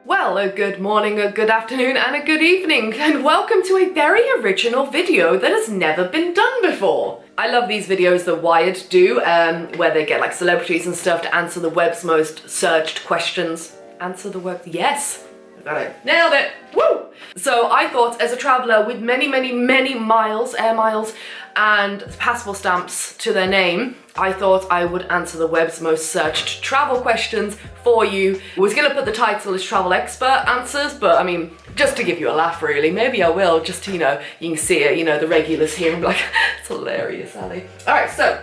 Well, a good morning, a good afternoon, and a good evening, and welcome to a very original video that has never been done before. I love these videos that Wired do, where they get like celebrities and stuff to answer the web's most searched questions. Answer the web, yes! I got it. Nailed it! Woo! So I thought, as a traveller with many miles, air miles, and passport stamps to their name, I thought I would answer the web's most searched travel questions for you. I was gonna put the title as Travel Expert Answers, but I mean, just to give you a laugh really, maybe I will, just to, you know, you can see it, you know, the regulars here and be like, it's hilarious, Ali. Alright, so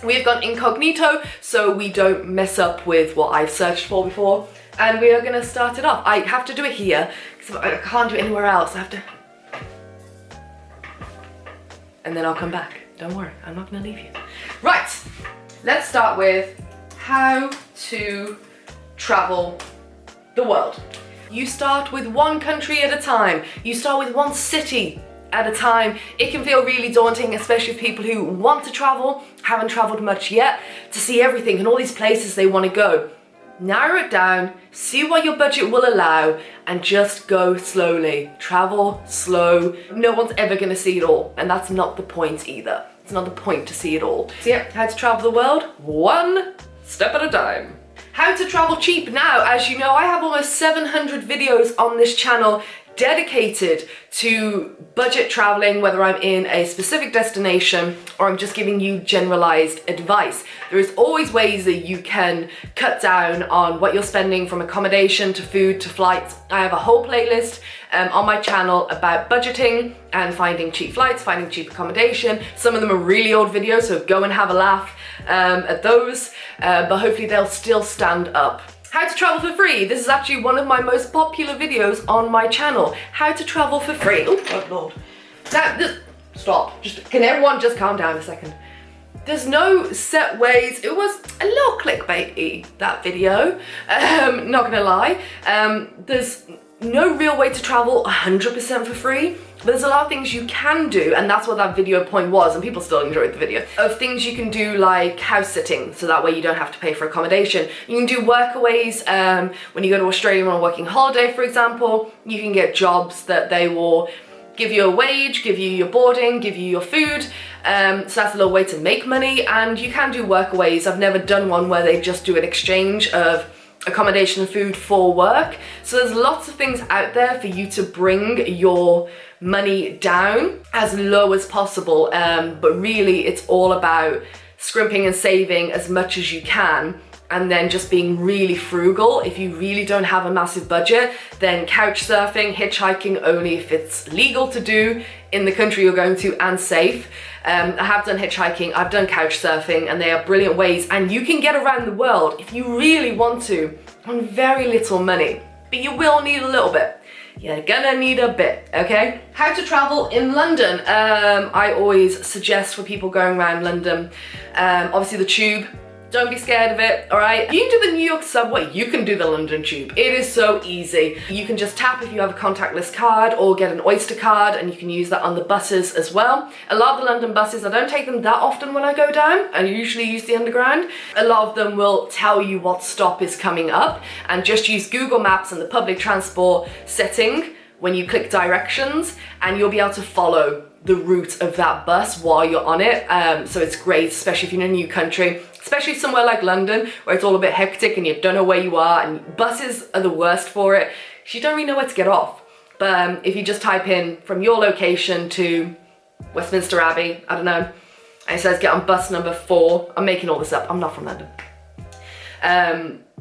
we've gone incognito, so we don't mess up with what I've searched for before, and we are gonna start it off. I have to do it here, because I can't do it anywhere else. I have to... and then I'll come back. Don't worry, I'm not gonna leave you. Right, let's start with how to travel the world. You start with one country at a time. You start with one city at a time. It can feel really daunting, especially for people who want to travel, haven't traveled much yet, to see everything and all these places they want to go. Narrow it down, see what your budget will allow, and just go slowly. Travel slow. No one's ever gonna see it all, and that's not the point either. It's not the point to see it all. So yeah, how to travel the world, one step at a time. How to travel cheap now. As you know, I have almost 700 videos on this channel dedicated to budget traveling, whether I'm in a specific destination or I'm just giving you generalized advice. There is always ways that you can cut down on what you're spending, from accommodation to food to flights. I have a whole playlist on my channel about budgeting and finding cheap flights, finding cheap accommodation. Some of them are really old videos, so go and have a laugh at those, but hopefully they'll still stand up. How to travel for free. This is actually one of my most popular videos on my channel. How to travel for free. Oh, God, Lord. Now, stop. Can everyone just calm down a second? There's no set ways. It was a little clickbaity, that video. Not gonna lie. There's no real way to travel 100% for free. But there's a lot of things you can do, and that's what that video point was, and people still enjoyed the video, of things you can do like house sitting, so that way you don't have to pay for accommodation. You can do workaways when you go to Australia on a working holiday, for example. You can get jobs that they will give you a wage, give you your boarding, give you your food, so that's a little way to make money. And you can do workaways. I've never done one where they just do an exchange of accommodation and food for work. So there's lots of things out there for you to bring your money down as low as possible, but really it's all about scrimping and saving as much as you can, and then just being really frugal. If you really don't have a massive budget, then couch surfing, hitchhiking only if it's legal to do in the country you're going to and safe. I have done hitchhiking, I've done couch surfing, and they are brilliant ways, and you can get around the world if you really want to on very little money, but you will need a little bit. You're gonna need a bit, okay? How to travel in London. I always suggest for people going around London, obviously the tube. Don't be scared of it, all right? You can do the New York subway, you can do the London tube. It is so easy. You can just tap if you have a contactless card, or get an Oyster card, and you can use that on the buses as well. A lot of the London buses, I don't take them that often when I go down. I usually use the Underground. A lot of them will tell you what stop is coming up, and just use Google Maps and the public transport setting when you click directions, and you'll be able to follow the route of that bus while you're on it. So it's great, especially if you're in a new country, especially somewhere like London where it's all a bit hectic and you don't know where you are, and buses are the worst for it. You don't really know where to get off. But if you just type in from your location to Westminster Abbey, I don't know, and it says get on bus number 4, I'm making all this up, I'm not from London.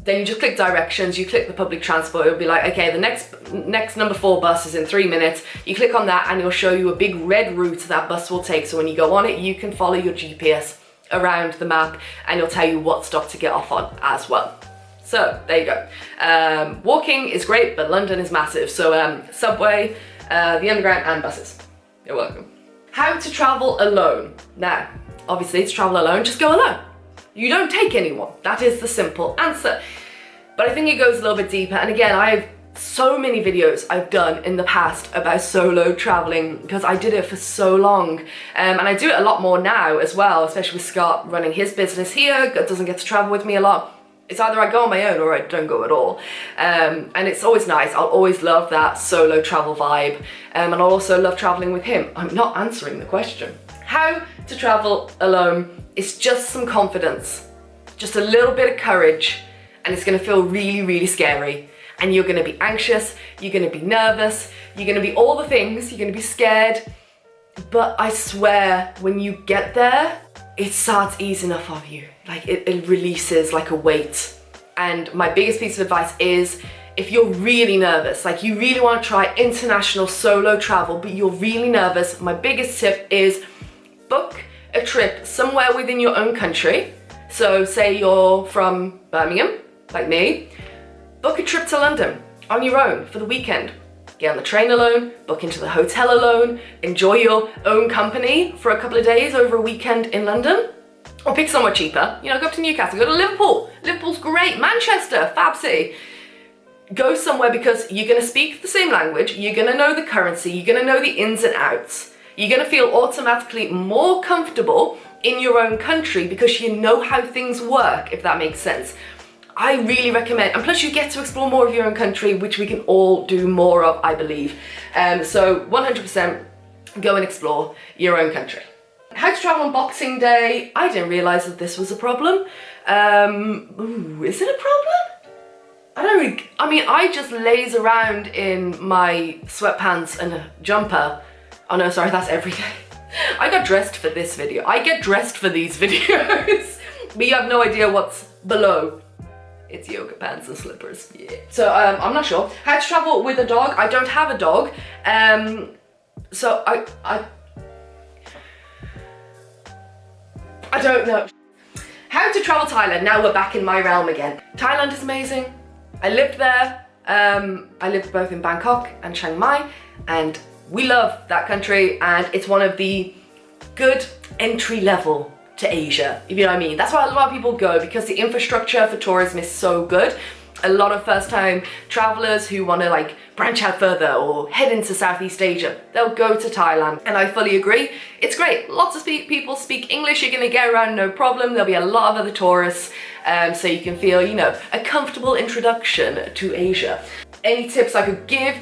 Then you just click directions, you click the public transport, it'll be like, okay, the next number 4 bus is in 3 minutes. You click on that and it'll show you a big red route that bus will take. So when you go on it, you can follow your GPS around the map, and it'll tell you what stop to get off on as well. So there you go. Walking is great, but London is massive. So subway, the Underground, and buses. You're welcome. How to travel alone. Now, obviously to travel alone, just go alone. You don't take anyone. That is the simple answer. But I think it goes a little bit deeper. And again, I have so many videos I've done in the past about solo traveling, because I did it for so long. And I do it a lot more now as well, especially with Scott running his business here, doesn't get to travel with me a lot. It's either I go on my own or I don't go at all. And it's always nice. I'll always love that solo travel vibe. And I'll also love traveling with him. I'm not answering the question. How to travel alone is just some confidence, just a little bit of courage, and it's gonna feel really, really scary. And you're gonna be anxious, you're gonna be nervous, you're gonna be all the things, you're gonna be scared. But I swear, when you get there, it starts easing off of you. Like it releases like a weight. And my biggest piece of advice is, if you're really nervous, like you really want to try international solo travel, but you're really nervous, my biggest tip is book a trip somewhere within your own country. So say you're from Birmingham, like me, book a trip to London on your own for the weekend. Get on the train alone, book into the hotel alone, enjoy your own company for a couple of days over a weekend in London. Or pick somewhere cheaper, you know, go up to Newcastle, go to Liverpool. Liverpool's great, Manchester, fab city. Go somewhere because you're gonna speak the same language, you're gonna know the currency, you're gonna know the ins and outs. You're gonna feel automatically more comfortable in your own country because you know how things work, if that makes sense. I really recommend, and plus you get to explore more of your own country, which we can all do more of, I believe. So 100% go and explore your own country. How to travel on Boxing Day. I didn't realise that this was a problem. Is it a problem? I just laze around in my sweatpants and a jumper. Oh no, sorry, that's every day. I got dressed for this video. I get dressed for these videos. But you have no idea what's below. It's yoga pants and slippers, yeah. So I'm not sure. How to travel with a dog. I don't have a dog. So I don't know. How to travel Thailand. Now we're back in my realm again. Thailand is amazing. I lived there. I lived both in Bangkok and Chiang Mai, and we love that country, and it's one of the good entry level to Asia, if you know what I mean. That's why a lot of people go, because the infrastructure for tourism is so good. A lot of first-time travelers who want to like branch out further or head into Southeast Asia, they'll go to Thailand, and I fully agree. It's great. Lots of people speak English. You're gonna get around no problem. There'll be a lot of other tourists, so you can feel, you know, a comfortable introduction to Asia. Any tips I could give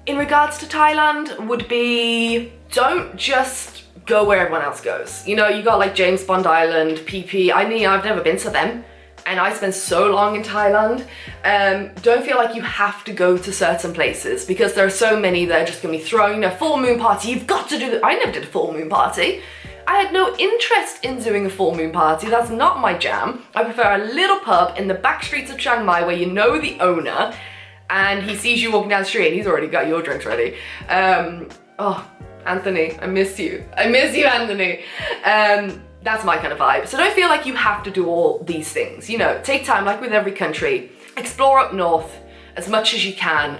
in regards to Thailand would be, don't just go where everyone else goes. You know, you got like James Bond Island, PP. I mean, I've never been to them, and I spent so long in Thailand. Don't feel like you have to go to certain places, because there are so many that are just gonna be throwing a full moon party. You've got to do that. I never did a full moon party. I had no interest in doing a full moon party. That's not my jam. I prefer a little pub in the back streets of Chiang Mai where you know the owner, and he sees you walking down the street and he's already got your drinks ready. Oh, Anthony, I miss you. I miss you, Anthony. That's my kind of vibe. So don't feel like you have to do all these things. You know, take time, like with every country. Explore up north as much as you can.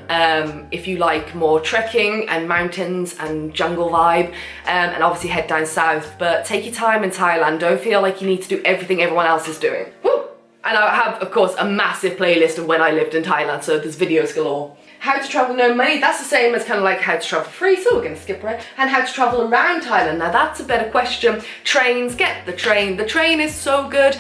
If you like more trekking and mountains and jungle vibe, and obviously head down south. But take your time in Thailand. Don't feel like you need to do everything everyone else is doing. Woo! And I have, of course, a massive playlist of when I lived in Thailand, so there's videos galore. How to travel no money, that's the same as kind of like how to travel free, so we're gonna skip right. And how to travel around Thailand, now that's a better question. Trains, get the train. The train is so good.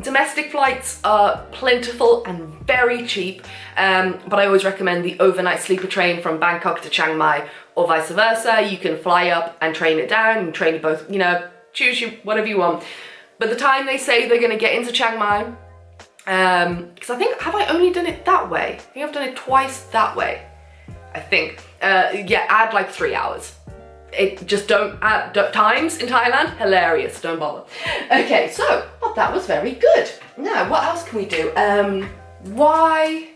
Domestic flights are plentiful and very cheap, but I always recommend the overnight sleeper train from Bangkok to Chiang Mai, or vice versa. You can fly up and train it down, and train it both, you know, choose you, whatever you want. But the time they say they're gonna get into Chiang Mai, because I think, have I only done it that way? I think I've done it twice that way, I think. Yeah, add like 3 hours. It just don't add times in Thailand, hilarious, don't bother. Okay, so, well, that was very good. Now, what else can we do? Why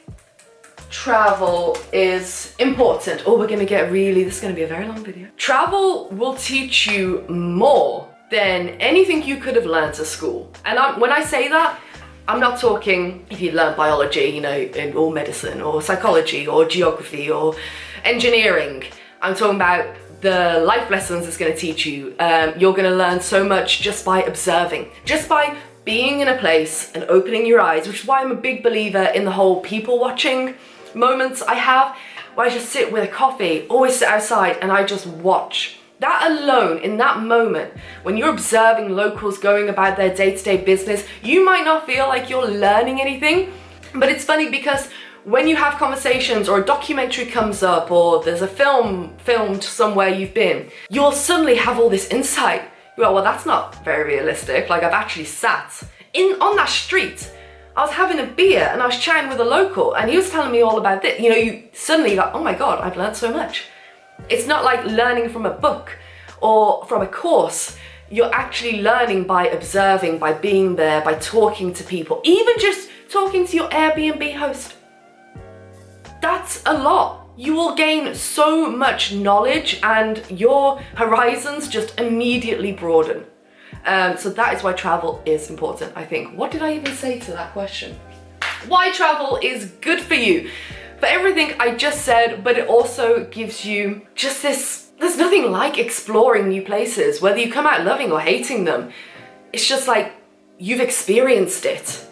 travel is important. Oh, we're gonna get really, this is gonna be a very long video. Travel will teach you more than anything you could have learned at school. And when I say that, I'm not talking if you learn biology, you know, or medicine, or psychology, or geography, or engineering. I'm talking about the life lessons it's going to teach you. You're going to learn so much just by observing, just by being in a place and opening your eyes, which is why I'm a big believer in the whole people watching moments I have, where I just sit with a coffee, always sit outside, and I just watch That alone, in that moment, when you're observing locals going about their day-to-day business, you might not feel like you're learning anything, but it's funny because when you have conversations or a documentary comes up or there's a film filmed somewhere you've been, you'll suddenly have all this insight. You're like, well, that's not very realistic. Like, I've actually sat on that street. I was having a beer and I was chatting with a local and he was telling me all about this. You know, you suddenly like, oh my God, I've learned so much. It's not like learning from a book or from a course. You're actually learning by observing, by being there, by talking to people, even just talking to your Airbnb host. That's a lot. You will gain so much knowledge and your horizons just immediately broaden. So that is why travel is important, I think. What did I even say to that question? Why travel is good for you. For everything I just said, but it also gives you just this, there's nothing like exploring new places, whether you come out loving or hating them. It's just like you've experienced it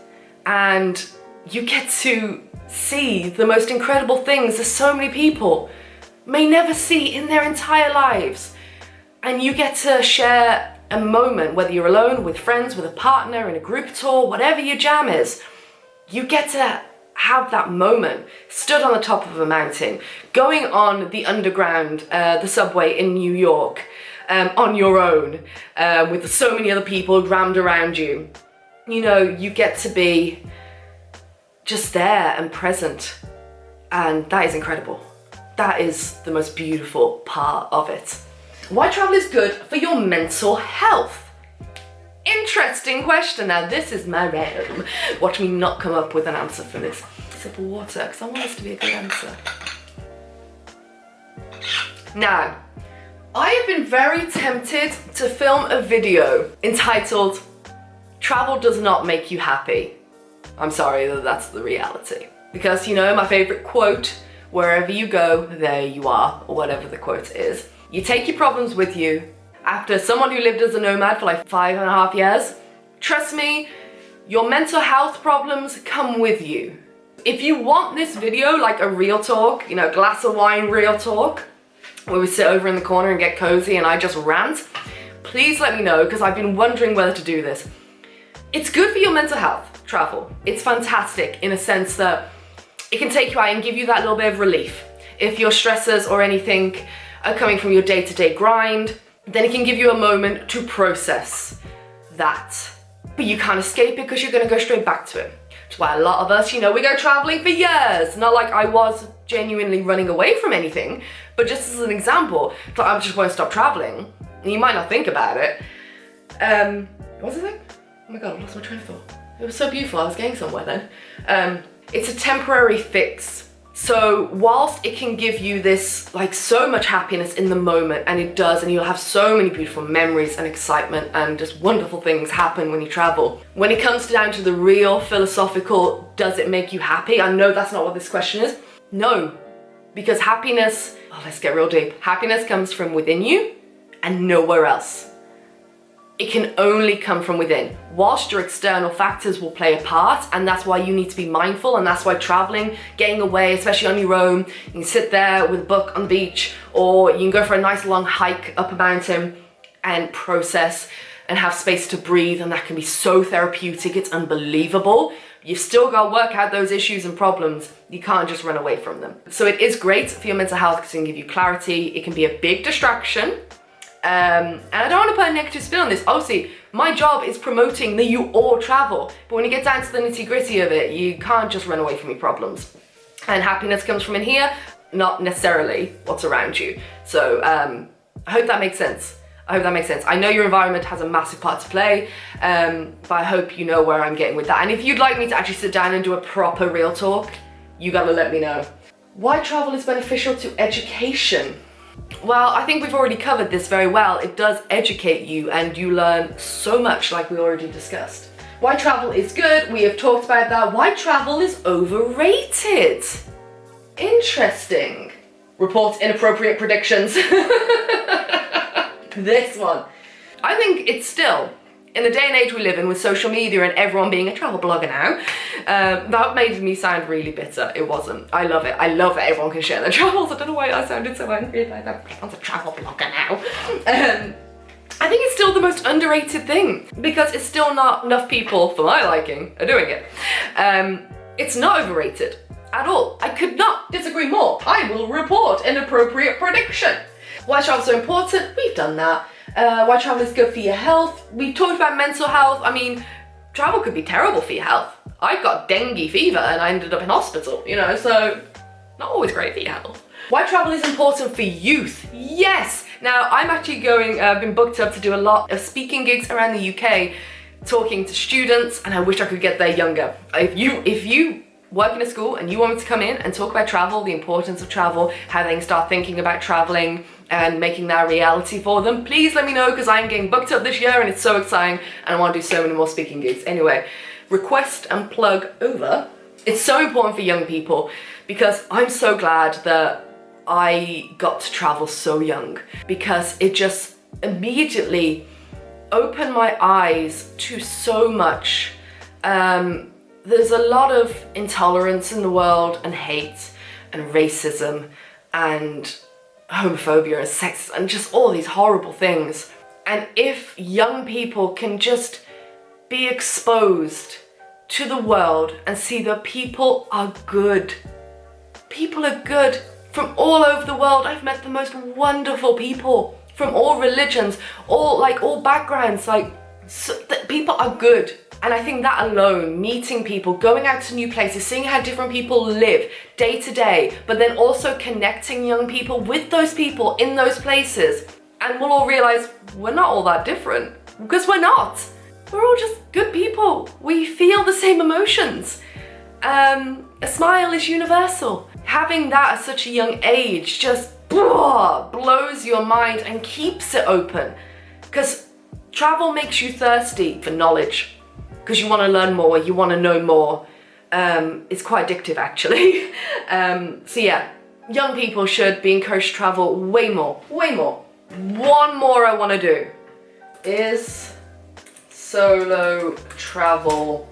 and you get to see the most incredible things that so many people may never see in their entire lives. And you get to share a moment, whether you're alone, with friends, with a partner, in a group tour, whatever your jam is, you get to have that moment, stood on the top of a mountain, going on the underground, the subway in New York, on your own, with so many other people rammed around you. You know, you get to be just there and present, and that is incredible. That is the most beautiful part of it. Why travel is good for your mental health? Interesting question. Now this is my realm. Watch me not come up with an answer for this. Sip of water, because I want this to be a good answer. Now, I have been very tempted to film a video entitled, "Travel Does Not Make You Happy." I'm sorry, that's the reality. Because, you know, my favorite quote, wherever you go, there you are, or whatever the quote is. You take your problems with you. After someone who lived as a nomad for like 5.5 years, trust me, your mental health problems come with you. If you want this video, like a real talk, you know, glass of wine real talk, where we sit over in the corner and get cozy and I just rant, please let me know, because I've been wondering whether to do this. It's good for your mental health, travel. It's fantastic in a sense that it can take you out and give you that little bit of relief. If your stressors or anything are coming from your day-to-day grind, then it can give you a moment to process that. But you can't escape it because you're gonna go straight back to it. That's why a lot of us, you know, we go traveling for years. Not like I was genuinely running away from anything, but just as an example, I just won't stop traveling. And you might not think about it. What was the thing? Oh my God, I lost my train of thought. It was so beautiful, I was getting somewhere then. It's a temporary fix. So whilst it can give you this, like, so much happiness in the moment, and it does, and you'll have so many beautiful memories and excitement and just wonderful things happen when you travel. When it comes down to the real philosophical, does it make you happy? I know that's not what this question is. No, because happiness, oh, let's get real deep. Happiness comes from within you and nowhere else. It can only come from within. Whilst your external factors will play a part, and that's why you need to be mindful, and that's why traveling, getting away, especially on your own, you can sit there with a book on the beach, or you can go for a nice long hike up a mountain and process and have space to breathe, and that can be so therapeutic, it's unbelievable. You've still got to work out those issues and problems. You can't just run away from them. So it is great for your mental health because it can give you clarity, it can be a big distraction. And I don't want to put a negative spin on this. Obviously, my job is promoting that you all travel. But when you get down to the nitty-gritty of it, you can't just run away from your problems. And happiness comes from in here, not necessarily what's around you. So I hope that makes sense. I hope that makes sense. I know your environment has a massive part to play, but I hope you know where I'm getting with that. And if you'd like me to actually sit down and do a proper real talk, you gotta let me know. Why travel is beneficial to education? Well, I think we've already covered this very well. It does educate you and you learn so much, like we already discussed. Why travel is good, we have talked about that. Why travel is overrated? Interesting. Report inappropriate predictions. This one. I think it's still in the day and age we live in with social media and everyone being a travel blogger now, that made me sound really bitter. It wasn't. I love it. I love that everyone can share their travels. I don't know why I sounded so angry like that. Everyone's a travel blogger now. I think it's still the most underrated thing because it's still not enough people, for my liking, are doing it. It's not overrated at all. I could not disagree more. I will report an appropriate prediction. Why travel is so important? We've done that. Why travel is good for your health? We've talked about mental health. I mean, travel could be terrible for your health. I got dengue fever and I ended up in hospital, you know, so not always great for your health. Why travel is important for youth? Yes! Now, I'm actually been booked up to do a lot of speaking gigs around the UK, talking to students, and I wish I could get there younger. If you work in a school and you want me to come in and talk about travel, the importance of travel, how they can start thinking about traveling and making that a reality for them, please let me know because I'm getting booked up this year and it's so exciting and I want to do so many more speaking gigs. Anyway, request and plug over. It's so important for young people because I'm so glad that I got to travel so young because it just immediately opened my eyes to so much. There's a lot of intolerance in the world and hate and racism and homophobia and sexism and just all these horrible things. And if young people can just be exposed to the world and see that people are good. People are good from all over the world. I've met the most wonderful people from all religions, all backgrounds, people are good. And I think that alone, meeting people, going out to new places, seeing how different people live day to day, but then also connecting young people with those people in those places. And we'll all realize we're not all that different, because we're not. We're all just good people. We feel the same emotions. A smile is universal. Having that at such a young age just blows your mind and keeps it open. Because travel makes you thirsty for knowledge. Because you want to learn more, you want to know more. It's quite addictive actually. So yeah, young people should be encouraged to travel way more, way more. One more I want to do is solo travel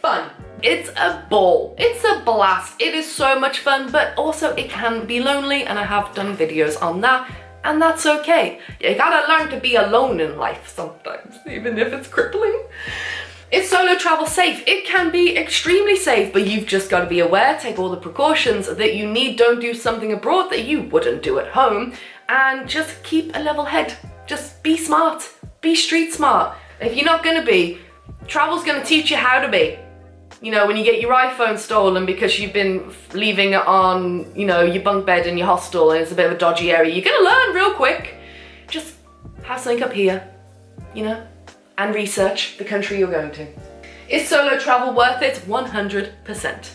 fun. It's a ball, it's a blast, it is so much fun, but also it can be lonely, and I have done videos on that, and that's okay. You gotta learn to be alone in life sometimes, even if it's crippling. Is solo travel safe? It can be extremely safe, but you've just got to be aware, take all the precautions that you need, don't do something abroad that you wouldn't do at home, and just keep a level head. Just be smart, be street smart. If you're not gonna be, travel's gonna teach you how to be. You know, when you get your iPhone stolen because you've been leaving it on, you know, your bunk bed in your hostel and it's a bit of a dodgy area, you're gonna learn real quick. Just have something up here, you know? And research the country you're going to. Is solo travel worth it? 100%.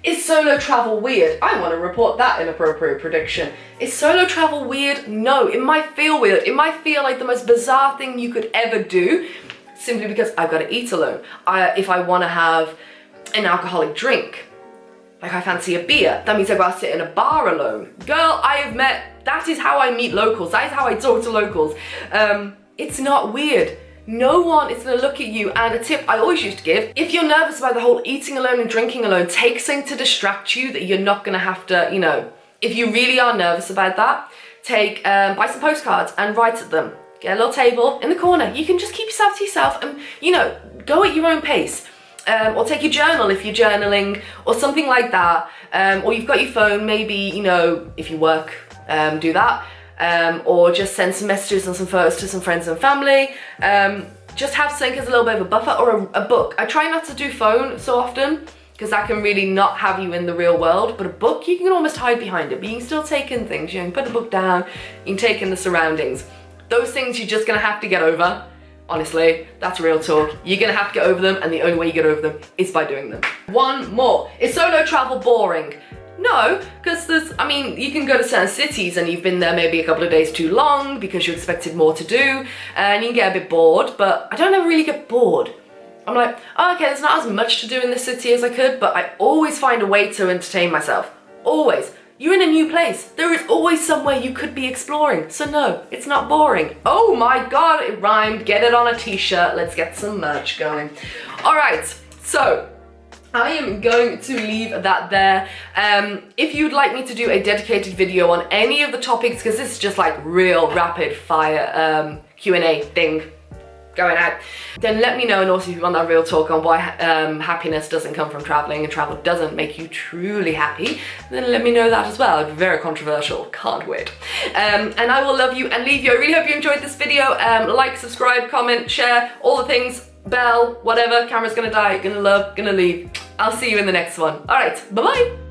Is solo travel weird? I want to report that inappropriate prediction. Is solo travel weird? No, it might feel weird. It might feel like the most bizarre thing you could ever do, simply because I've got to eat alone. If I want to have an alcoholic drink, like I fancy a beer, that means I've got to sit in a bar alone. Girl, that is how I meet locals. That is how I talk to locals. It's not weird. No one is gonna look at you. And a tip I always used to give, if you're nervous about the whole eating alone and drinking alone, take something to distract you that you're not gonna have to, you know, if you really are nervous about that, buy some postcards and write at them. Get a little table in the corner. You can just keep yourself to yourself and, you know, go at your own pace. Or take your journal if you're journaling or something like that. Or you've got your phone, maybe, you know, if you work, do that. Or just send some messages and some photos to some friends and family. Just have something as a little bit of a buffer, or a book. I try not to do phone so often because that can really not have you in the real world, but a book, you can almost hide behind it, but you can still take in things. You can put the book down, you can take in the surroundings. Those things you're just gonna have to get over. Honestly, that's real talk. You're gonna have to get over them, and the only way you get over them is by doing them. One more. Is solo travel boring? No, because you can go to certain cities and you've been there maybe a couple of days too long because you expected more to do and you can get a bit bored, but I don't ever really get bored. I'm like, oh, okay, there's not as much to do in this city as I could, but I always find a way to entertain myself. Always. You're in a new place. There is always somewhere you could be exploring. So no, it's not boring. Oh my God, it rhymed. Get it on a t-shirt. Let's get some merch going. All right, so I am going to leave that there. If you'd like me to do a dedicated video on any of the topics, because this is just like real rapid fire Q&A thing going out, then let me know. And also if you want that real talk on why happiness doesn't come from traveling and travel doesn't make you truly happy, then let me know that as well. It's very controversial, can't wait. And I will love you and leave you. I really hope you enjoyed this video. Like, subscribe, comment, share, all the things, bell, whatever. Camera's gonna die, gonna love, gonna leave. I'll see you in the next one. All right, bye-bye.